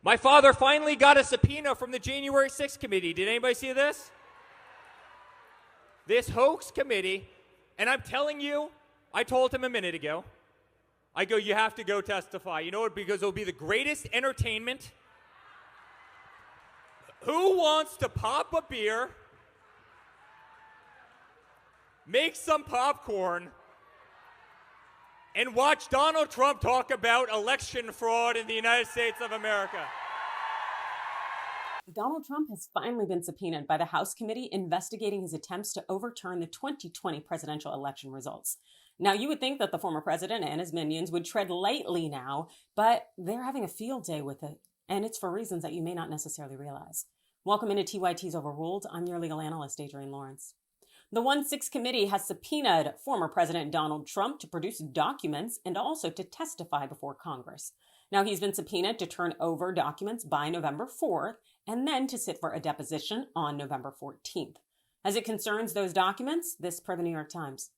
My father finally got a subpoena from the January 6th committee. Did anybody see this? This hoax committee, and I'm telling you, I told him a minute ago, I go, you have to go testify. You know what? Because it'll be the greatest entertainment. Who wants to pop a beer, make some popcorn, and watch Donald Trump talk about election fraud in the United States of America? Donald Trump has finally been subpoenaed by the House committee investigating his attempts to overturn the 2020 presidential election results. Now, you would think that the former president and his minions would tread lightly now, but they're having a field day with it, and it's for reasons that you may not necessarily realize. Welcome into TYT's Overruled. I'm your legal analyst, Adrienne Lawrence. The 1-6 committee has subpoenaed former President Donald Trump to produce documents and also to testify before Congress. Now, he's been subpoenaed to turn over documents by November 4th and then to sit for a deposition on November 14th. As it concerns those documents, this per the New York Times.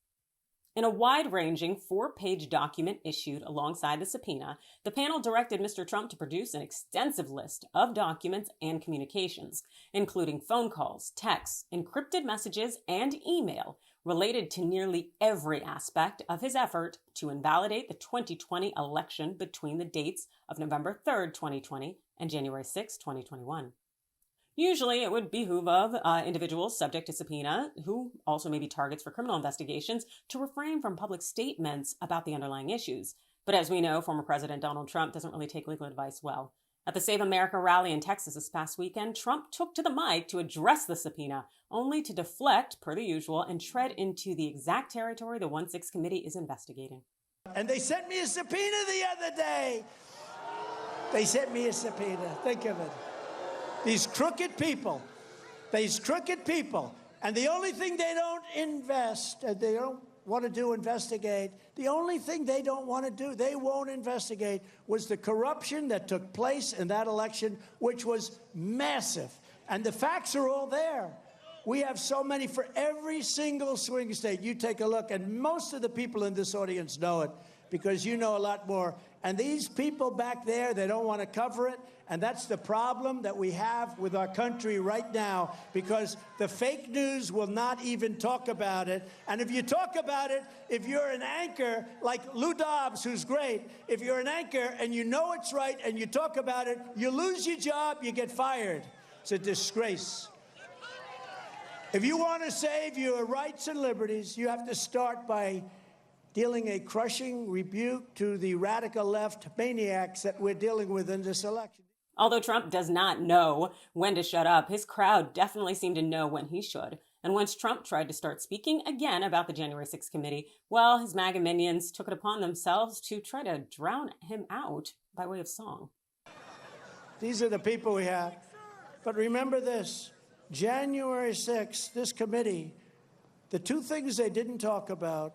In a wide-ranging 4-page document issued alongside the subpoena, the panel directed Mr. Trump to produce an extensive list of documents and communications, including phone calls, texts, encrypted messages, and email related to nearly every aspect of his effort to invalidate the 2020 election between the dates of November 3rd, 2020 and January 6, 2021. Usually, it would behoove of individuals subject to subpoena, who also may be targets for criminal investigations, to refrain from public statements about the underlying issues. But as we know, former President Donald Trump doesn't really take legal advice well. At the Save America rally in Texas this past weekend, Trump took to the mic to address the subpoena, only to deflect, per the usual, and tread into the exact territory the 1-6 committee is investigating. And they sent me a subpoena the other day. They sent me a subpoena. Think of it. These crooked people, and the only thing they don't they don't want to investigate, the only thing they don't want to do, they won't investigate, was the corruption that took place in that election, which was massive. And the facts are all there. We have so many for every single swing state. You take a look, and most of the people in this audience know it, because you know a lot more. And these people back there, they don't want to cover it. And that's the problem that we have with our country right now, because the fake news will not even talk about it. And if you talk about it, if you're an anchor like Lou Dobbs, who's great, if you're an anchor and you know it's right and you talk about it, you lose your job, you get fired. It's a disgrace. If you want to save your rights and liberties, you have to start by dealing a crushing rebuke to the radical left maniacs that we're dealing with in this election. Although Trump does not know when to shut up, his crowd definitely seemed to know when he should. And once Trump tried to start speaking again about the January 6th committee, well, his MAGA minions took it upon themselves to try to drown him out by way of song. These are the people we have. But remember this, January 6th, this committee, the two things they didn't talk about,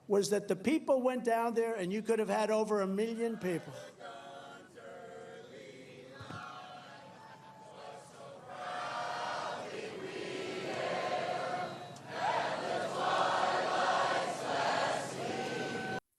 was that the people went down there and you could have had over 1 million people.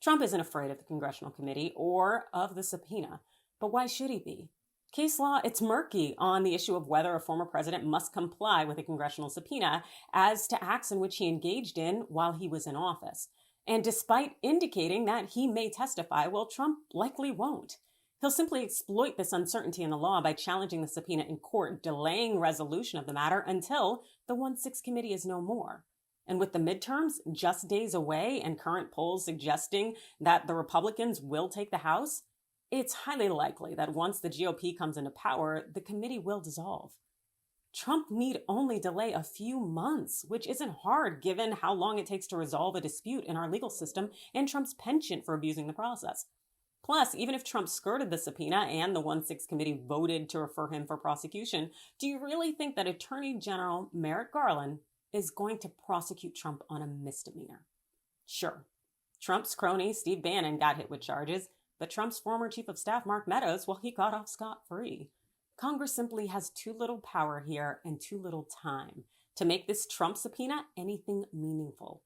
Trump isn't afraid of the congressional committee or of the subpoena, but why should he be? Case law, it's murky on the issue of whether a former president must comply with a congressional subpoena as to acts in which he engaged in while he was in office. And despite indicating that he may testify, well, Trump likely won't. He'll simply exploit this uncertainty in the law by challenging the subpoena in court, delaying resolution of the matter until the 1-6 committee is no more. And with the midterms just days away and current polls suggesting that the Republicans will take the House, it's highly likely that once the GOP comes into power, the committee will dissolve. Trump need only delay a few months, which isn't hard given how long it takes to resolve a dispute in our legal system and Trump's penchant for abusing the process. Plus, even if Trump skirted the subpoena and the 1-6 committee voted to refer him for prosecution, do you really think that Attorney General Merrick Garland is going to prosecute Trump on a misdemeanor? Sure, Trump's crony Steve Bannon got hit with charges, but Trump's former chief of staff Mark Meadows, well, he got off scot-free. Congress simply has too little power here and too little time to make this Trump subpoena anything meaningful.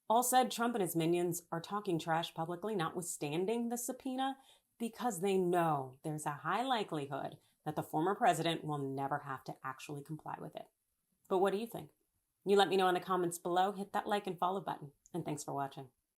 All said, Trump and his minions are talking trash publicly, notwithstanding the subpoena, because they know there's a high likelihood that the former president will never have to actually comply with it. But what do you think? You let me know in the comments below, hit that like and follow button, and thanks for watching.